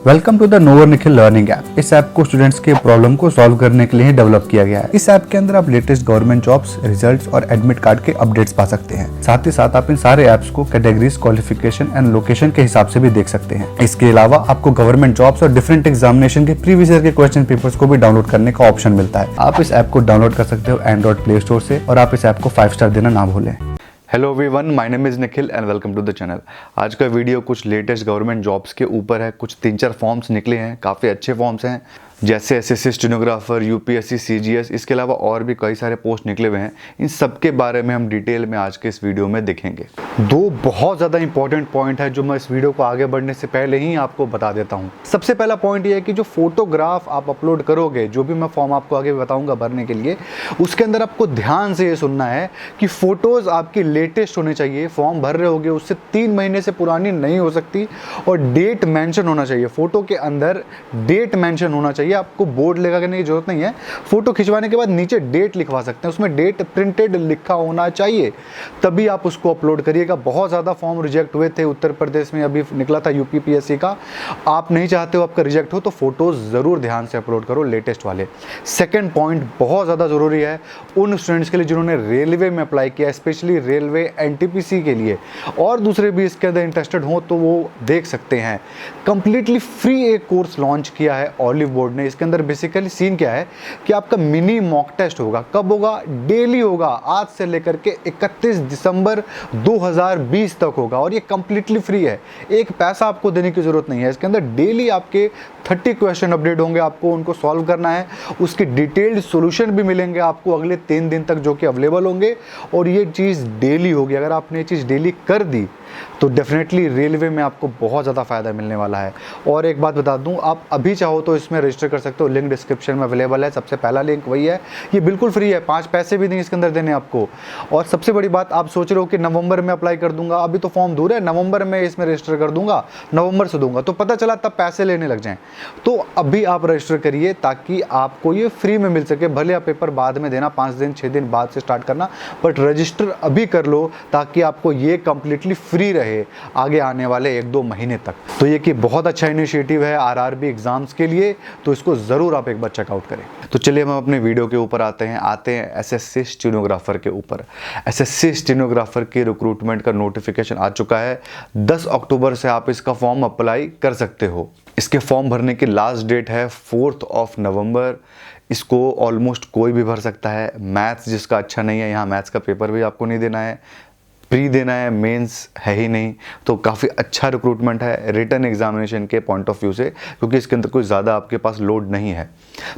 Welcome to the नोवर Nikhil learning app. इस app को स्टूडेंट्स के प्रॉब्लम को सॉल्व करने के लिए डेवलप किया गया है। इस ऐप के अंदर आप लेटेस्ट गवर्नमेंट जॉब्स, रिजल्ट्स और एडमिट कार्ड के अपडेट्स पा सकते हैं। साथ ही साथ आप इन सारे ऐप्स को कैटेगरीज, क्वालिफिकेशन एंड लोकेशन के हिसाब से भी देख सकते हैं। इसके अलावा आपको गवर्नमेंट जॉब्स और डिफरेंट एग्जामिनेशन के प्रीवियस ईयर के क्वेश्चन पेपर्स को भी डाउनलोड करने का ऑप्शन मिलता है। आप इस ऐप को डाउनलोड कर सकते हो एंड्रॉइड प्ले स्टोर से, और आप इस ऐप को 5 स्टार देना ना भूलें। Hello everyone, my name is Nikhil and welcome to the channel. आज का वीडियो कुछ लेटेस्ट गवर्नमेंट जॉब्स के ऊपर है। कुछ 3-4 फॉर्म्स निकले हैं, काफ़ी अच्छे फॉर्म्स हैं, जैसे एसएससी स्टेनोग्राफर, यूपीएससी, सीजीएस। इसके अलावा और भी कई सारे पोस्ट निकले हुए हैं। इन सब के बारे में हम डिटेल में आज के इस वीडियो में देखेंगे। दो बहुत ज़्यादा इंपॉर्टेंट पॉइंट है जो मैं इस वीडियो को आगे बढ़ने से पहले ही आपको बता देता हूँ। सबसे पहला पॉइंट ये है कि जो फोटोग्राफ आप अपलोड करोगे, जो भी मैं फॉर्म आपको आगे बताऊँगा भरने के लिए, उसके अंदर आपको ध्यान से ये सुनना है कि फ़ोटोज़ आपकी लेटेस्ट होने चाहिए। फॉर्म भर रहे होगे उससे 3 महीने से पुरानी नहीं हो सकती, और डेट मेंशन होना चाहिए। फ़ोटो के अंदर डेट मेंशन होना चाहिए। आपको बोर्ड लगा करने की जरूरत नहीं है। फोटो खिंचवाने के बाद नीचे डेट लिखवा सकते हैं, उसमें डेट प्रिंटेड लिखा होना चाहिए, तभी आप उसको अपलोड करिएगा। बहुत ज़्यादा फॉर्म रिजेक्ट हुए थे उत्तर प्रदेश में, अभी निकला था यूपीपीएससी का। आप नहीं चाहते हो आपका रिजेक्ट हो तो फोटोज़ ज़रूर ध्यान से अपलोड करो, लेटेस्ट वाले। सेकेंड पॉइंट बहुत ज़्यादा ज़रूरी है उन स्टूडेंट्स के लिए जिन्होंने रेलवे में अप्लाई किया, स्पेशली रेलवे एनटीपीसी के लिए, और दूसरे भी इसके अंदर इंटरेस्टेड हो तो वो देख सकते हैं। कंप्लीटली फ्री एक कोर्स लॉन्च किया है ऑलिव बोर्ड ने। इसके अंदर बेसिकली सीन क्या है कि आपका मिनी मॉक टेस्ट होगा। कब होगा? डेली होगा, आज से लेकर के 31 दिसंबर 2020 तक होगा, और ये कंप्लीटली फ्री है। एक पैसा आपको देने की जरूरत नहीं है। इसके अंदर डेली आपके 30 क्वेश्चन अपडेट होंगे, आपको उनको सॉल्व करना है। उसके डिटेल्ड सॉल्यूशन भी मिलेंगे आपको अगले 3 दिन तक, जो कि अवेलेबल होंगे, और ये चीज़ डेली होगी। अगर आपने ये चीज़ डेली कर दी तो डेफिनेटली रेलवे में आपको बहुत ज़्यादा फायदा मिलने वाला है। और एक बात बता दूं, आप अभी चाहो तो इसमें रजिस्टर कर सकते हो, लिंक डिस्क्रिप्शन में अवेलेबल है। सबसे पहला लिंक वही है। ये बिल्कुल फ्री है, 5 पैसे भी नहीं इसके अंदर देने आपको। और सबसे बड़ी बात, आप सोच रहे हो कि नवंबर में अप्लाई कर दूंगा, अभी तो फॉर्म दूर है, नवंबर में इसमें रजिस्टर कर दूंगा, नवंबर से दूंगा, तो पता चला तब पैसे लेने लग जाएं। तो अभी आप रजिस्टर करिए ताकि आपको ये फ्री में मिल सके। भले आप पेपर बाद में देना, 5 दिन 6 दिन बाद से स्टार्ट करना, बट रजिस्टर अभी कर लो ताकि आपको ये कंप्लीटली फ्री रहे आगे आने वाले 1-2 महीने तक। तो ये कि बहुत अच्छा इनिशिएटिव है आरआरबी एग्जाम्स के लिए, तो इसको ज़रूर आप एक बार चेकआउट करें। तो चलिए हम अपने वीडियो के ऊपर आते हैं एसएससी स्टेनोग्राफर के ऊपर। एसएससी स्टेनोग्राफर की रिक्रूटमेंट का नोटिफिकेशन आ चुका है। 10 अक्टूबर से आप इसका फॉर्म अप्लाई कर सकते हो। इसके फॉर्म भरने की लास्ट डेट है 4 नवंबर। इसको ऑलमोस्ट कोई भी भर सकता है। मैथ्स जिसका अच्छा नहीं है, यहाँ मैथ्स का पेपर भी आपको नहीं देना है, प्री देना है, मेंस है ही नहीं। तो काफ़ी अच्छा रिक्रूटमेंट है रिटन एग्जामिनेशन के पॉइंट ऑफ व्यू से, क्योंकि इसके अंदर कोई ज़्यादा आपके पास लोड नहीं है।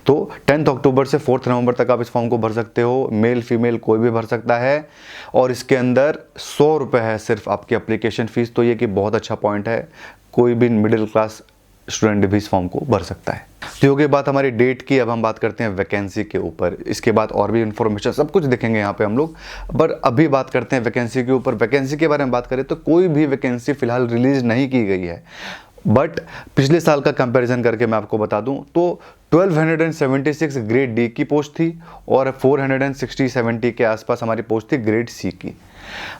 तो 10 अक्टूबर से 4 नवंबर तक आप इस फॉर्म को भर सकते हो। मेल फीमेल कोई भी भर सकता है, और इसके अंदर 100 रुपये है सिर्फ आपकी एप्लीकेशन फ़ीस। तो ये कि बहुत अच्छा पॉइंट है, कोई भी मिडिल क्लास स्टूडेंट भी इस फॉर्म को भर सकता है। तो हो गई बात हमारी डेट की। अब हम बात करते हैं वैकेंसी के ऊपर। इसके बाद और भी इन्फॉर्मेशन सब कुछ देखेंगे यहाँ पे हम लोग, पर अभी बात करते हैं वैकेंसी के ऊपर। वैकेंसी के बारे में बात करें तो कोई भी वैकेंसी फिलहाल रिलीज नहीं की गई है, बट पिछले साल का कंपैरिजन करके मैं आपको बता दूं तो 1276 ग्रेड डी की पोस्ट थी, और 460-70 के आसपास हमारी पोस्ट थी ग्रेड सी की।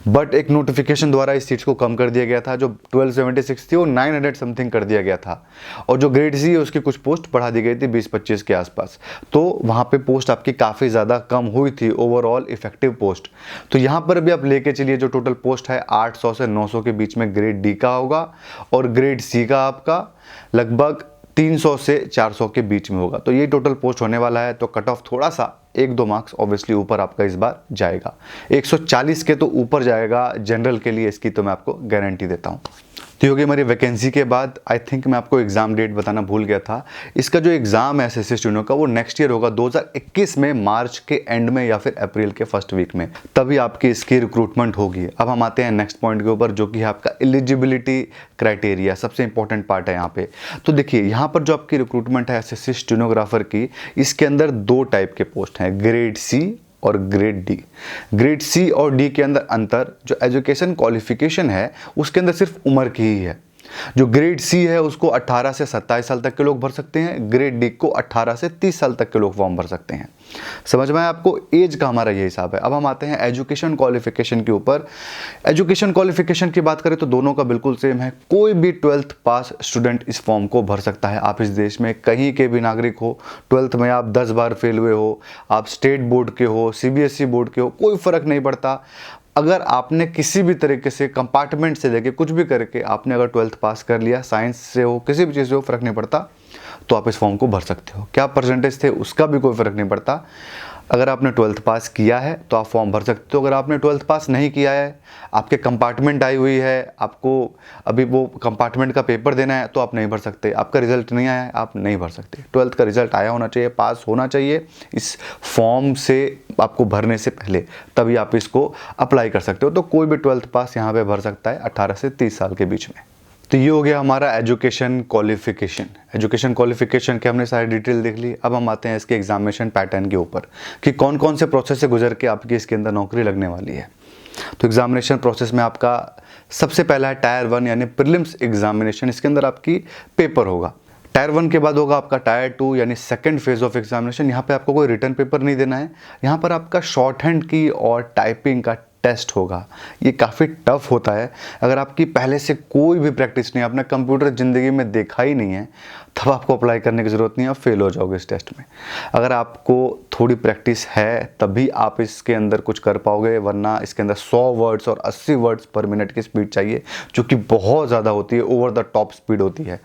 बट एक नोटिफिकेशन द्वारा इस सीट्स को कम कर दिया गया था। जो 1276 थी वो 900 समथिंग कर दिया गया था, और जो ग्रेड सी है उसकी कुछ पोस्ट बढ़ा दी गई थी 20-25 के आसपास। तो वहाँ पे पोस्ट आपकी काफ़ी ज़्यादा कम हुई थी, ओवरऑल इफेक्टिव पोस्ट। तो यहाँ पर भी आप लेके चलिए, जो टोटल पोस्ट है 800 से 900 के बीच में ग्रेड डी का होगा, और ग्रेड सी का आपका लगभग 300 से 400 के बीच में होगा। तो ये टोटल पोस्ट होने वाला है। तो कट ऑफ थोड़ा सा 1-2 मार्क्स ऑब्वियसली ऊपर आपका इस बार जाएगा, 140 के तो ऊपर जाएगा जनरल के लिए, इसकी तो मैं आपको गारंटी देता हूँ। तो ये हो गई हमारी वैकेंसी के बाद। आई थिंक मैं आपको एग्ज़ाम डेट बताना भूल गया था। इसका जो एग्ज़ाम है एसएससी स्टूडेंट का, वो नेक्स्ट ईयर होगा 2021 में, मार्च के एंड में या फिर अप्रैल के फर्स्ट वीक में, तभी आपकी इसकी रिक्रूटमेंट होगी। अब हम आते हैं नेक्स्ट पॉइंट के ऊपर, जो कि है आपका एलिजिबिलिटी क्राइटेरिया। सबसे इंपॉर्टेंट पार्ट है यहाँ पे। तो देखिए, यहाँ पर जो आपकी रिक्रूटमेंट है एसएससी स्टेनोग्राफर की, इसके अंदर 2 टाइप के पोस्ट हैं, ग्रेड सी और ग्रेड डी। ग्रेड सी और डी के अंदर अंतर, जो एजुकेशन क्वालिफिकेशन है उसके अंदर सिर्फ उम्र की ही है। जो ग्रेड सी है उसको 18 से 27 साल तक के लोग भर सकते हैं, ग्रेड डी को 18 से 30 साल तक के लोग फॉर्म भर सकते हैं। समझ में आया आपको? एज का हमारा ये हिसाब है। अब हम आते हैं एजुकेशन क्वालिफिकेशन के ऊपर। एजुकेशन क्वालिफिकेशन की बात करें तो दोनों का बिल्कुल सेम है। कोई भी 12th पास स्टूडेंट इस फॉर्म को भर सकता है। आप इस देश में कहीं के भी नागरिक हो, 12th में आप 10 बार फेल हुए हो, आप स्टेट बोर्ड के हो, CBSE बोर्ड के हो, कोई फर्क नहीं पड़ता। अगर आपने किसी भी तरीके से कंपार्टमेंट से लेके कुछ भी करके आपने अगर 12th पास कर लिया, साइंस से हो, किसी भी चीज़ से हो, फर्क नहीं पड़ता, तो आप इस फॉर्म को भर सकते हो। क्या परसेंटेज थे उसका भी कोई फर्क नहीं पड़ता। अगर आपने 12th पास किया है तो आप फॉर्म भर सकते हो। अगर आपने 12th पास नहीं किया है, आपके कंपार्टमेंट आई हुई है, आपको अभी वो कंपार्टमेंट का पेपर देना है, तो आप नहीं भर सकते। आपका रिजल्ट नहीं आया है, आप नहीं भर सकते। 12th का रिजल्ट आया होना चाहिए, पास होना चाहिए इस फॉर्म से आपको भरने से पहले, तभी आप इसको अप्लाई कर सकते हो। तो कोई भी 12th पास यहाँ पे भर सकता है 18 से 30 साल के बीच में। तो ये हो गया हमारा एजुकेशन क्वालिफिकेशन। एजुकेशन क्वालिफिकेशन के हमने सारी डिटेल देख ली। अब हम आते हैं इसके एग्जामिनेशन पैटर्न के ऊपर कि कौन कौन से प्रोसेस से गुजर के आपकी इसके अंदर नौकरी लगने वाली है। तो एग्जामिनेशन प्रोसेस में आपका सबसे पहला है टायर 1 यानी प्रीलिम्स एग्जामिनेशन। इसके अंदर आपकी पेपर होगा। टायर 1 के बाद होगा आपका टायर 2 यानी सेकंड फेज ऑफ एग्जामिनेशन। यहाँ पे आपको कोई रिटर्न पेपर नहीं देना है, यहाँ पर आपका शॉर्ट हैंड की और टाइपिंग का टेस्ट होगा। ये काफ़ी टफ होता है। अगर आपकी पहले से कोई भी प्रैक्टिस नहीं है, आपने कंप्यूटर ज़िंदगी में देखा ही नहीं है, तब आपको अप्लाई करने की ज़रूरत नहीं है, आप फेल हो जाओगे इस टेस्ट में। अगर आपको थोड़ी प्रैक्टिस है तभी आप इसके अंदर कुछ कर पाओगे, वरना इसके अंदर 100 वर्ड्स और 80 वर्ड्स पर मिनट की स्पीड चाहिए, जो कि बहुत ज़्यादा होती है, ओवर द टॉप स्पीड होती है।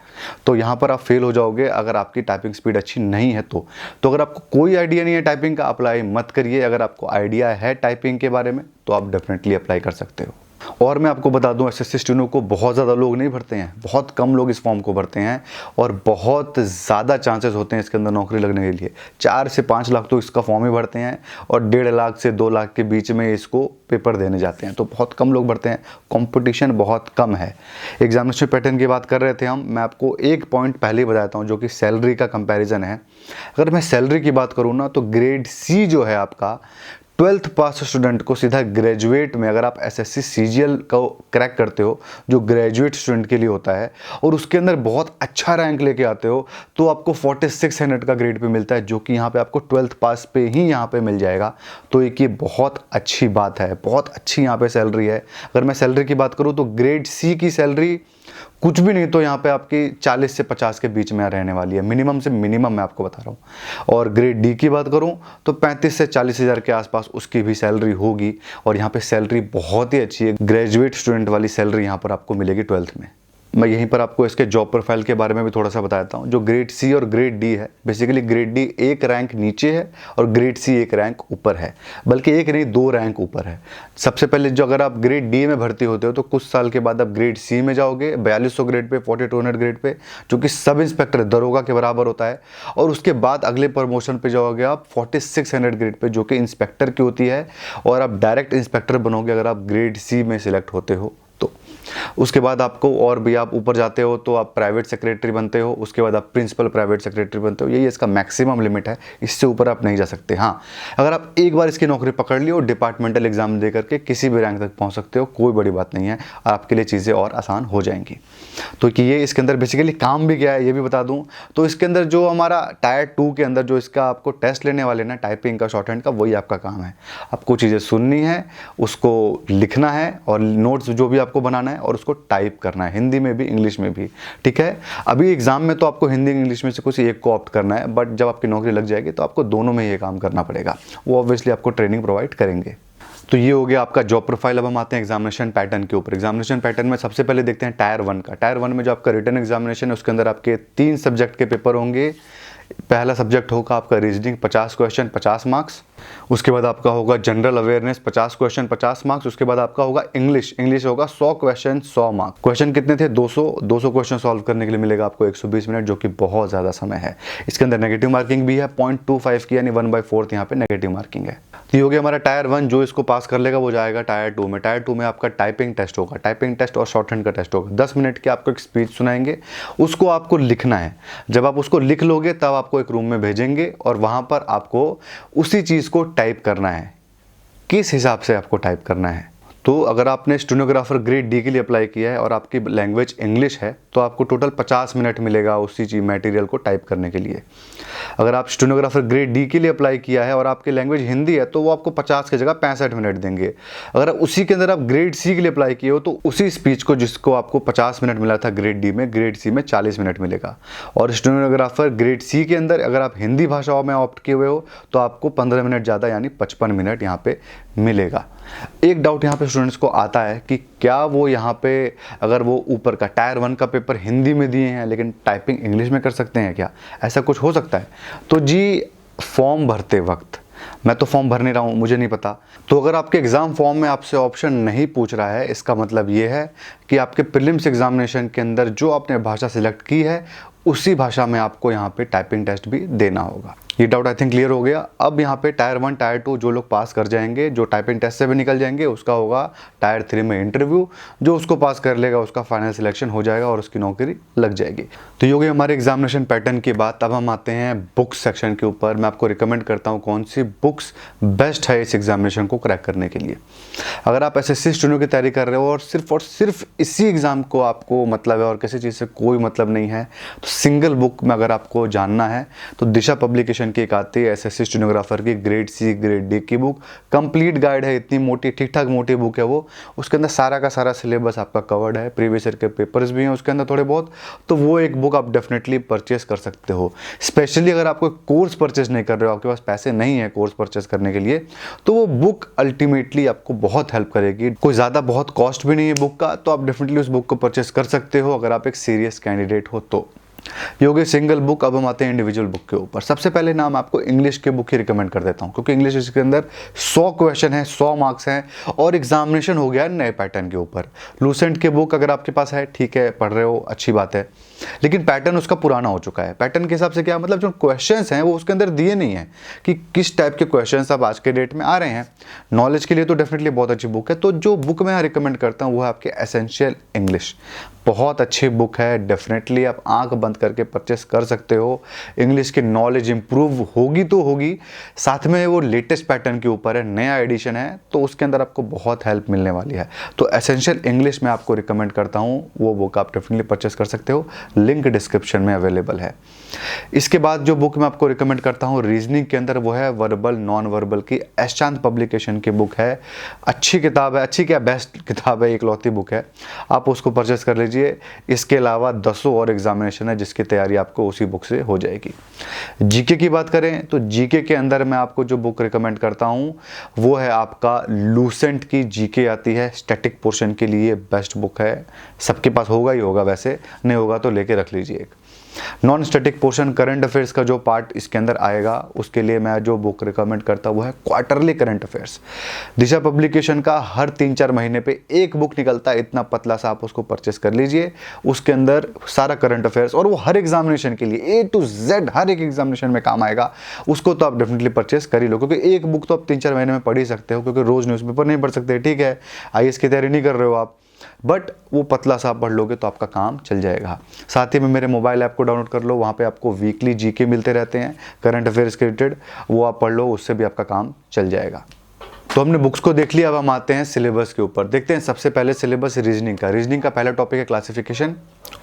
तो यहाँ पर आप फेल हो जाओगे अगर आपकी टाइपिंग स्पीड अच्छी नहीं है तो। अगर आपको कोई आइडिया नहीं है टाइपिंग का, अप्लाई मत करिए। अगर आपको आइडिया है टाइपिंग के बारे में तो आप डेफिनेटली अप्लाई कर सकते हो। और मैं आपको बता दूं, SSC स्टेनो को बहुत ज़्यादा लोग नहीं भरते हैं, बहुत कम लोग इस फॉर्म को भरते हैं और बहुत ज़्यादा चांसेस होते हैं इसके अंदर नौकरी लगने के लिए। 4 से 5 लाख तो इसका फॉर्म ही भरते हैं और 1.5 लाख से 2 लाख के बीच में इसको पेपर देने जाते हैं। तो बहुत कम लोग भरते हैं, कंपटीशन बहुत कम है। एग्जामिनेशन पैटर्न की बात कर रहे थे हम, मैं आपको एक पॉइंट पहले ही बताता हूँ जो कि सैलरी का कंपैरिजन है। अगर मैं सैलरी की बात करूँ ना, तो ग्रेड सी जो है आपका 12th पास स्टूडेंट को सीधा ग्रेजुएट में, अगर आप SSC CGL को क्रैक करते हो जो ग्रेजुएट स्टूडेंट के लिए होता है और उसके अंदर बहुत अच्छा रैंक लेके आते हो, तो आपको 4600 का ग्रेड पे मिलता है, जो कि यहाँ पे आपको 12th पास पे ही यहाँ पे मिल जाएगा। तो एक ये बहुत अच्छी बात है, बहुत अच्छी यहाँ पे सैलरी है। अगर मैं सैलरी की बात करूँ तो ग्रेड सी की सैलरी कुछ भी नहीं तो यहाँ पे आपकी 40 से 50 के बीच में रहने वाली है, मिनिमम से मिनिमम मैं आपको बता रहा हूँ। और ग्रेड डी की बात करूँ तो 35 से 40 हज़ार के आसपास उसकी भी सैलरी होगी। और यहाँ पे सैलरी बहुत ही अच्छी है, ग्रेजुएट स्टूडेंट वाली सैलरी यहाँ पर आपको मिलेगी 12th में। मैं यहीं पर आपको इसके जॉब प्रोफाइल के बारे में भी थोड़ा सा बताता हूँ। जो ग्रेड सी और ग्रेड डी है, बेसिकली ग्रेड डी एक रैंक नीचे है और ग्रेड सी एक रैंक ऊपर है, बल्कि एक नहीं 2 रैंक ऊपर है। सबसे पहले जो अगर आप ग्रेड डी में भर्ती होते हो तो कुछ साल के बाद आप ग्रेड सी में जाओगे 4200 ग्रेड पे, 4200 ग्रेड पे, जो कि सब इंस्पेक्टर दरोगा के बराबर होता है। और उसके बाद अगले प्रमोशन पे जाओगे आप 4600 ग्रेड पे, जो कि इंस्पेक्टर की होती है, और आप डायरेक्ट इंस्पेक्टर बनोगे अगर आप ग्रेड सी में सिलेक्ट होते हो तो। उसके बाद आपको और भी आप ऊपर जाते हो तो आप प्राइवेट सेक्रेटरी बनते हो, उसके बाद आप प्रिंसिपल प्राइवेट सेक्रेटरी बनते हो। यही इसका मैक्सिमम लिमिट है, इससे ऊपर आप नहीं जा सकते। हाँ, अगर आप एक बार इसकी नौकरी पकड़ ली और डिपार्टमेंटल एग्जाम दे करके किसी भी रैंक तक पहुंच सकते हो, कोई बड़ी बात नहीं है, आपके लिए चीज़ें और आसान हो जाएंगी। तो कि ये इसके अंदर बेसिकली काम भी क्या है ये भी बता दूँ। तो इसके अंदर जो हमारा टायर 2 के अंदर जो इसका आपको टेस्ट लेने वाले ना, टाइपिंग का, शॉर्ट हैंड का, वही आपका काम है। आपको चीज़ें सुननी है, उसको लिखना है और नोट्स जो भी आपको बनाना है और उसको टाइप करना है, हिंदी में भी इंग्लिश में भी। ठीक है, अभी एग्जाम में तो आपको हिंदी इंग्लिश में से कुछ एक को ऑप्ट करना है, बट जब आपकी नौकरी लग जाएगी तो आपको दोनों में ये काम करना पड़ेगा। वो ऑब्वियसली आपको ट्रेनिंग प्रोवाइड करेंगे। तो ये हो गया आपका जॉब प्रोफाइल। अब हम आते हैं एग्जामिनेशन पैटर्न के ऊपर। एग्जामिनेशन पैटर्न में सबसे पहले देखते हैं टायर 1 का। टायर 1 में जो आपका रिटन एग्जामिनेशन है उसके अंदर आपके 3 सब्जेक्ट के पेपर होंगे। पहला सब्जेक्ट होगा आपका रीजनिंग, 50 क्वेश्चन 50 मार्क्स। उसके बाद आपका होगा जनरल अवेयरनेस, 50 क्वेश्चन 50 मार्क्स। उसके बाद आपका होगा इंग्लिश होगा 100 क्वेश्चन 100 मार्क्स। क्वेश्चन कितने थे? 200 क्वेश्चन सॉल्व करने के लिए मिलेगा आपको 120 मिनट, जो कि बहुत ज़्यादा समय है। इसके अंदर नेगेटिव मार्किंग भी है, 0.25 की, यानी 1/4 यहाँ पे नेगेटिव मार्किंग है। तो ये हो गया हमारा टायर 1। जो इसको पास कर लेगा वो जाएगा टायर 2 में। टायर 2 में आपका टाइपिंग टेस्ट होगा, टाइपिंग टेस्ट और शॉर्ट हैंड का टेस्ट होगा। 10 मिनट की आपको एक स्पीच सुनाएंगे, उसको आपको लिखना है। जब आप उसको लिख लोगे तब आपको एक रूम में भेजेंगे और वहाँ पर आपको उसी चीज़ को टाइप करना है। किस हिसाब से आपको टाइप करना है? तो अगर आपने स्टेनोग्राफर ग्रेड डी के लिए अप्लाई किया है और आपकी लैंग्वेज इंग्लिश है तो आपको टोटल 50 मिनट मिलेगा उसी चीज मटेरियल को टाइप करने के लिए। अगर आप स्टेनोग्राफर ग्रेड डी के लिए अप्लाई किया है और आपकी लैंग्वेज हिंदी है तो वो आपको 50 की जगह 65 मिनट देंगे। अगर उसी के अंदर आप ग्रेड सी के लिए अप्लाई किए हो तो उसी स्पीच को जिसको आपको 50 मिनट मिला था ग्रेड डी में, ग्रेड सी में 40 मिनट मिलेगा। और स्टेनोग्राफर ग्रेड सी के अंदर अगर आप हिंदी भाषाओं में ऑप्ट किए हुए हो तो आपको 15 मिनट ज़्यादा यानी 55 मिनट यहाँ पे मिलेगा। एक डाउट यहाँ पे स्टूडेंट्स को आता है कि क्या वो यहाँ पे अगर वो ऊपर का टायर 1 का पेपर हिंदी में दिए हैं लेकिन टाइपिंग इंग्लिश में कर सकते हैं क्या, ऐसा कुछ हो सकता है? तो जी, फॉर्म भरते वक्त, मैं तो फॉर्म भर नहीं रहा हूँ, मुझे नहीं पता, तो अगर आपके एग्ज़ाम फॉर्म में आपसे ऑप्शन नहीं पूछ रहा है इसका मतलब ये है कि आपके प्रीलिम्स एग्जामिनेशन के अंदर जो आपने भाषा सिलेक्ट की है उसी भाषा में आपको यहाँ पे टाइपिंग टेस्ट भी देना होगा। ये डाउट आई थिंक क्लियर हो गया। अब यहाँ पे टायर 1 टायर 2 जो लोग पास कर जाएंगे, जो टाइपिंग टेस्ट से भी निकल जाएंगे, उसका होगा टायर 3 में इंटरव्यू। जो उसको पास कर लेगा उसका फाइनल सिलेक्शन हो जाएगा और उसकी नौकरी लग जाएगी। तो ये हो गई हमारे एग्जामिनेशन पैटर्न की बात। अब हम आते हैं बुक्स सेक्शन के ऊपर। मैं आपको रिकमेंड करता हूँ कौन सी बुक्स बेस्ट है इस एग्जामिनेशन को क्रैक करने के लिए। अगर आप SSC स्टूडेंट की तैयारी कर रहे हो और सिर्फ इसी एग्जाम को आपको मतलब है और किसी चीज़ से कोई मतलब नहीं है, तो सिंगल बुक में अगर आपको जानना है तो दिशा पब्लिकेशन की एक आती है SSC स्टेनोग्राफर की ग्रेड सी ग्रेड डी की बुक। कंप्लीट गाइड है, इतनी मोटी ठीक ठाक मोटी बुक है वो। उसके अंदर सारा का सारा सिलेबस आपका कवर्ड है, प्रीवियस ईयर के पेपर्स भी हैं उसके अंदर थोड़े बहुत। तो वो एक बुक आप डेफिनेटली परचेस कर सकते हो। स्पेशली अगर आप कोई कोर्स परचेस नहीं कर रहे हो, आपके पास पैसे नहीं है कोर्स परचेस करने के लिए, तो वो बुक अल्टीमेटली आपको बहुत हेल्प करेगी। कोई ज़्यादा बहुत कॉस्ट भी नहीं है बुक का, तो आप डेफिनेटली उस बुक को परचेस कर सकते हो अगर आप एक सीरियस कैंडिडेट हो तो। ये हो गई सिंगल बुक। अब हम आते हैं इंडिविजुअल बुक के ऊपर। सबसे पहले नाम आपको इंग्लिश के बुक ही रिकमेंड कर देता हूँ क्योंकि इंग्लिश इसके अंदर 100 क्वेश्चन है, 100 मार्क्स हैं और एग्जामिनेशन हो गया है नए पैटर्न के ऊपर। लूसेंट के बुक अगर आपके पास है, ठीक है, पढ़ रहे हो, अच्छी बात है, लेकिन पैटर्न उसका पुराना हो चुका है। पैटर्न के हिसाब से क्या मतलब, जो क्वेश्चंस हैं वो उसके अंदर दिए नहीं है कि किस टाइप के क्वेश्चंस अब आज के डेट में आ रहे हैं। नॉलेज के लिए तो डेफिनेटली बहुत अच्छी बुक है। तो जो बुक मैं रिकमेंड करता हूँ वो है आपके एसेंशियल इंग्लिश। बहुत अच्छी बुक है, डेफिनेटली आप आंख बंद करके परचेस कर सकते हो। इंग्लिश की नॉलेज इंप्रूव होगी तो होगी, साथ में वो लेटेस्ट पैटर्न के ऊपर है, नया एडिशन है, तो उसके अंदर आपको बहुत हेल्प मिलने वाली है। तो एसेंशियल इंग्लिश में आपको रिकमेंड करता हूँ, वो बुक आप डेफिनेटली परचेस कर सकते हो, लिंक डिस्क्रिप्शन में अवेलेबल है। इसके बाद जो बुक मैं आपको रिकमेंड करता हूँ रीजनिंग के अंदर, वो है वर्बल नॉन वर्बल की एस चांद पब्लिकेशन की बुक है। अच्छी किताब है, अच्छी क्या बेस्ट किताब है, इकलौती बुक है, आप उसको परचेस कर लीजिए। इसके अलावा 10 और एग्जामिनेशन है जिसकी तैयारी आपको उसी बुक से हो जाएगी। जीके की बात करें तो जीके के अंदर मैं आपको जो बुक रिकमेंड करता हूँ वो है आपका लूसेंट की जीके आती है, स्टैटिक पोर्शन के लिए बेस्ट बुक है। सबके पास होगा ही होगा, वैसे नहीं होगा तो लेके रख लीजिए एक। Non static portion current affairs का जो पार्ट इसके अंदर आएगा उसके लिए मैं जो बुक रिकमेंड करता हूँ वो है क्वार्टरली करंट अफेयर्स। दिशा पब्लिकेशन का हर 3-4 महीने पे एक बुक निकलता है, इतना पतला सा, आप उसको परचेस कर लीजिए। उसके अंदर सारा करंट अफेयर्स, और वो हर एग्जामिनेशन के लिए A to Z हर एक एग्जामिनेशन में काम आएगा। उसको तो आप डेफिनेटली परचेस कर ही लो, क्योंकि एक बुक तो आप 3-4 महीने में पढ़ ही सकते हो, क्योंकि रोज न्यूज़पेपर नहीं पढ़ सकते, ठीक है, IAS की तैयारी नहीं कर रहे हो आप, बट वो पतला सा पढ़ लोगे तो आपका काम चल जाएगा। साथ ही में मेरे मोबाइल ऐप को डाउनलोड कर लो, वहाँ पे आपको वीकली जीके मिलते रहते हैं करंट अफेयर्स के रिलेटेड, वो आप पढ़ लो, उससे भी आपका काम चल जाएगा। तो हमने बुक्स को देख लिया, अब हम आते हैं सिलेबस के ऊपर। देखते हैं सबसे पहले सिलेबस रीजनिंग का। रीजनिंग का पहला टॉपिक है क्लासिफिकेशन,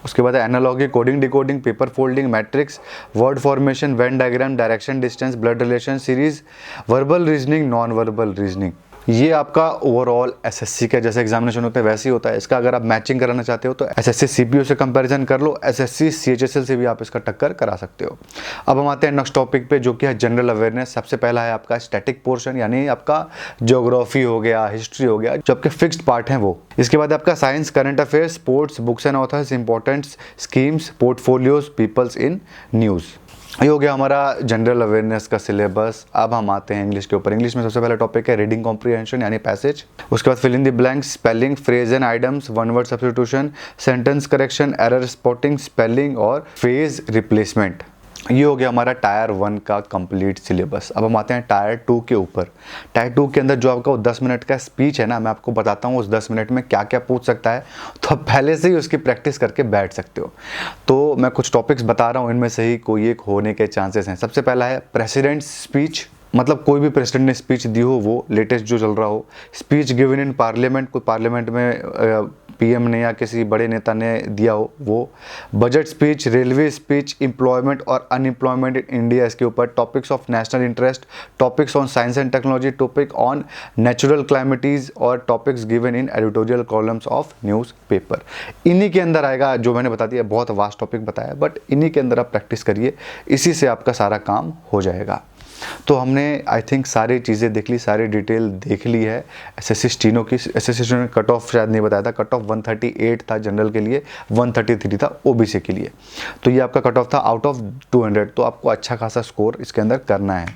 उसके बाद है analogy, coding decoding, paper folding, matrix, word formation, Venn diagram, direction distance, blood relation series, verbal reasoning, non verbal reasoning. ये आपका ओवरऑल एसएससी का जैसे एग्जामिनेशन होता है वैसे ही होता है। इसका अगर आप मैचिंग कराना चाहते हो तो एसएससी सीपीयू से कंपैरिजन कर लो, एसएससी सीएचएसएल से भी आप इसका टक्कर करा सकते हो। अब हम आते हैं नेक्स्ट टॉपिक पे जो कि है जनरल अवेयरनेस। सबसे पहला है आपका स्टैटिक पोर्शन, यानी आपका ज्योग्राफी हो गया, हिस्ट्री हो गया, जो आपके फिक्स्ड पार्ट हैं वो। इसके बाद आपका science, current affairs, sports, books and authors, important schemes, portfolios, peoples in news. ये हो गया हमारा जनरल अवेयरनेस का सिलेबस। अब हम आते हैं इंग्लिश के ऊपर। इंग्लिश में सबसे पहला टॉपिक है रीडिंग कॉम्प्रिहेंशन यानी पैसेज, उसके बाद fill in the blanks, spelling, phrase and idioms, one word substitution, sentence correction, error spotting, spelling और फ्रेज रिप्लेसमेंट। ये हो गया हमारा टायर 1 का कंप्लीट सिलेबस। अब हम आते हैं टायर 2 के ऊपर। टायर 2 के अंदर जो आपका 10 मिनट का स्पीच है ना, मैं आपको बताता हूँ उस 10 मिनट में क्या क्या पूछ सकता है, तो आप पहले से ही उसकी प्रैक्टिस करके बैठ सकते हो। तो मैं कुछ टॉपिक्स बता रहा हूँ, इनमें से ही कोई एक होने के चांसेस हैं। सबसे पहला है प्रेसिडेंट स्पीच, मतलब कोई भी प्रेसिडेंट ने स्पीच दी हो, वो लेटेस्ट जो चल रहा हो, स्पीच गिवन इन पार्लियामेंट, कोई पार्लियामेंट में पीएम ने या किसी बड़े नेता ने दिया हो वो, budget speech, railway speech, employment और अनएम्प्लॉयमेंट इन इंडिया इसके ऊपर, topics of national interest, topics on science and technology, topic on natural calamities और topics given in editorial columns of newspaper. इन्हीं के अंदर आएगा, जो मैंने बता दिया बहुत वास्ट टॉपिक बताया, बट इन्हीं के अंदर आप प्रैक्टिस करिए, इसी से आपका सारा काम हो जाएगा। तो हमने आई थिंक सारी चीज़ें देख ली, सारी डिटेल देख ली है एसएससी स्टीनो की। एसएससी स्टीनो ने कट ऑफ शायद नहीं बताया था, कट ऑफ 138 था जनरल के लिए, 133 था ओबीसी के लिए। तो ये आपका कट ऑफ था आउट ऑफ 200, तो आपको अच्छा खासा स्कोर इसके अंदर करना है।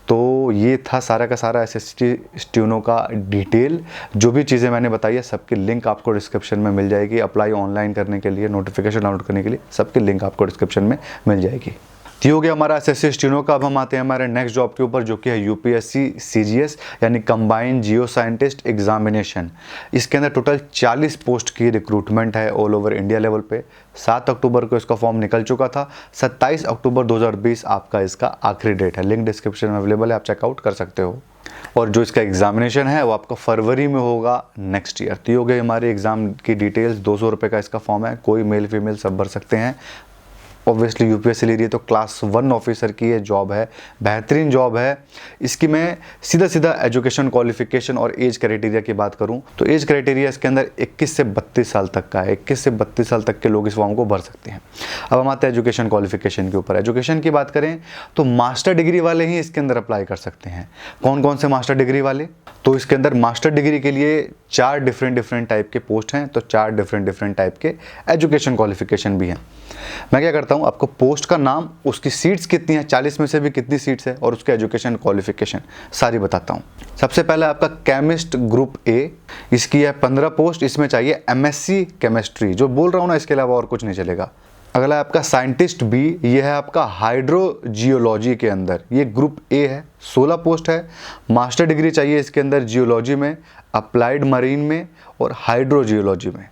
तो ये था सारा का सारा एसएससी स्टीनो का डिटेल। जो भी चीज़ें मैंने बताई है सबकी लिंक आपको डिस्क्रिप्शन में मिल जाएगी। अप्लाई ऑनलाइन करने के लिए, नोटिफिकेशन डाउनलोड करने के लिए सबकी लिंक आपको डिस्क्रिप्शन में मिल जाएगी। ये हो गया हमारा एसएससी स्टीनो का। अब हम आते हैं हमारे नेक्स्ट जॉब के ऊपर, जो कि है यूपीएससी सीजीएस यानी कंबाइंड जियो साइंटिस्ट एग्जामिनेशन। इसके अंदर टोटल 40 पोस्ट की रिक्रूटमेंट है ऑल ओवर इंडिया लेवल पे। 7 अक्टूबर को इसका फॉर्म निकल चुका था, 27 अक्टूबर 2020 आपका इसका आखिरी डेट है। लिंक डिस्क्रिप्शन में अवेलेबल है, आप चेकआउट कर सकते हो। और जो इसका एग्जामिनेशन है वो आपका फरवरी में होगा नेक्स्ट ईयर। तो ये हो गई हमारे एग्जाम की डिटेल्स। 200 रुपये का इसका फॉर्म है, कोई मेल फीमेल सब भर सकते हैं। ऑब्वियसली यूपीएससी ले रही है तो क्लास 1 ऑफिसर की ये जॉब है, बेहतरीन जॉब है। इसकी मैं सीधा एजुकेशन क्वालिफिकेशन और एज क्राइटेरिया की बात करूं तो एज क्राइटेरिया इसके अंदर 21 से 32 साल तक का है। 21 से 32 साल तक के लोग इस फॉर्म को भर सकते हैं। अब हम आते हैं एजुकेशन क्वालिफिकेशन के ऊपर। एजुकेशन की बात करें तो मास्टर डिग्री वाले ही इसके अंदर अप्लाई कर सकते हैं। कौन कौन से मास्टर डिग्री वाले? तो इसके अंदर मास्टर डिग्री के लिए 4 डिफरेंट टाइप के पोस्ट हैं, तो 4 डिफरेंट टाइप के एजुकेशन क्वालिफिकेशन भी हैं। मैं क्या करता हूं, आपको पोस्ट का नाम, उसकी सीट्स कितनी है, 40 में से भी कितनी सीट्स है, और उसके एजुकेशन क्वालिफिकेशन सारी बताता हूं। सबसे पहले आपका केमिस्ट ग्रुप ए, इसकी है 15 पोस्ट। इसमें चाहिए एमएससी केमिस्ट्री, जो बोल रहा हूं ना, इसके अलावा और कुछ नहीं चलेगा। अगला आपका साइंटिस्ट बी, ये है आपका हाइड्रोजियोलॉजी के अंदर, ये ग्रुप ए है, 16 पोस्ट है। मास्टर डिग्री चाहिए इसके अंदर जियोलॉजी में, अप्लाइड मरीन में और हाइड्रोजियोलॉजी में।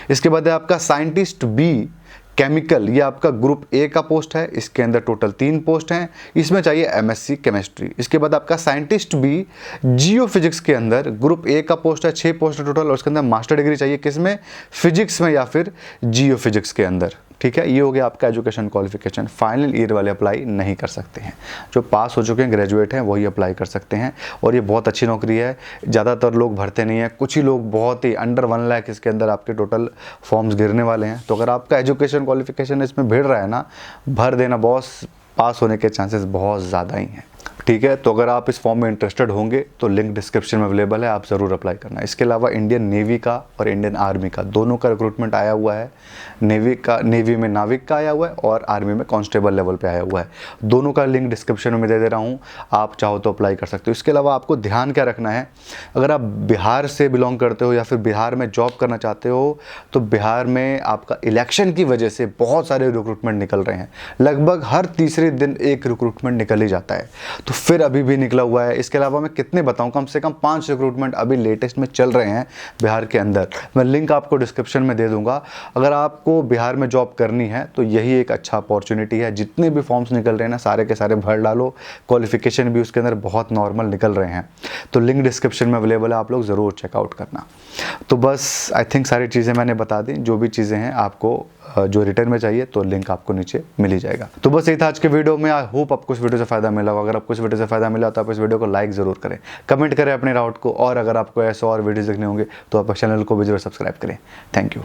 इसके बाद है आपका साइंटिस्ट बी केमिकल, ये आपका ग्रुप ए का पोस्ट है। इसके अंदर टोटल 3 पोस्ट हैं, इसमें चाहिए एमएससी केमिस्ट्री। इसके बाद आपका साइंटिस्ट बी जियो फिजिक्स के अंदर ग्रुप ए का पोस्ट है, 6 पोस्ट है टोटल, और उसके अंदर मास्टर डिग्री चाहिए किसमें, फिजिक्स में या फिर जियो फिजिक्स के अंदर। ठीक है, ये हो गया आपका एजुकेशन क्वालिफिकेशन। फाइनल ईयर वाले अप्लाई नहीं कर सकते हैं, जो पास हो चुके हैं, ग्रेजुएट हैं, वही अप्लाई कर सकते हैं। और ये बहुत अच्छी नौकरी है, ज़्यादातर लोग भरते नहीं हैं, कुछ ही लोग, बहुत ही अंडर 1 लाख इसके अंदर आपके टोटल फॉर्म्स गिरने वाले हैं। तो अगर आपका एजुकेशन क्वालिफिकेशन इसमें भिड़ रहा है ना, भर देना बॉस, पास होने के चांसेस बहुत ज़्यादा ही हैं। ठीक है, तो अगर आप इस फॉर्म में इंटरेस्टेड होंगे तो लिंक डिस्क्रिप्शन में अवेलेबल है, आप ज़रूर अप्लाई करना। इसके अलावा इंडियन नेवी का और इंडियन आर्मी का दोनों का रिक्रूटमेंट आया हुआ है। नेवी में नाविक का आया हुआ है और आर्मी में कांस्टेबल लेवल पे आया हुआ है। दोनों का लिंक डिस्क्रिप्शन में दे रहा हूँ, आप चाहो तो अप्लाई कर सकते हो। इसके अलावा आपको ध्यान क्या रखना है, अगर आप बिहार से बिलोंग करते हो या फिर बिहार में जॉब करना चाहते हो, तो बिहार में आपका इलेक्शन की वजह से बहुत सारे रिक्रूटमेंट निकल रहे हैं। लगभग हर तीसरे दिन एक रिक्रूटमेंट निकल ही जाता है, तो फिर अभी भी निकला हुआ है। इसके अलावा मैं कितने बताऊं, कम से कम 5 रिक्रूटमेंट अभी लेटेस्ट में चल रहे हैं बिहार के अंदर। मैं लिंक आपको डिस्क्रिप्शन में दे दूंगा। अगर आपको बिहार में जॉब करनी है तो यही एक अच्छा अपॉर्चुनिटी है। जितने भी फॉर्म्स निकल रहे हैं ना, सारे के सारे भर डालो। क्वालिफिकेशन भी उसके अंदर बहुत नॉर्मल निकल रहे हैं, तो लिंक डिस्क्रिप्शन में अवेलेबल है, आप लोग ज़रूर चेकआउट करना। तो बस आई थिंक सारी चीज़ें मैंने बता दी। जो भी चीज़ें हैं आपको जो रिटर्न में चाहिए तो लिंक आपको नीचे मिल ही जाएगा। तो बस यही था आज के वीडियो में। आई होप आपको इस वीडियो से फायदा मिला होगा। अगर आपको इस वीडियो से फायदा मिला तो आप इस वीडियो को लाइक जरूर करें, कमेंट करें अपने डाउट को, और अगर आपको ऐसे और वीडियोस देखने होंगे तो आप चैनल को भी जरूर सब्सक्राइब करें। Thank you.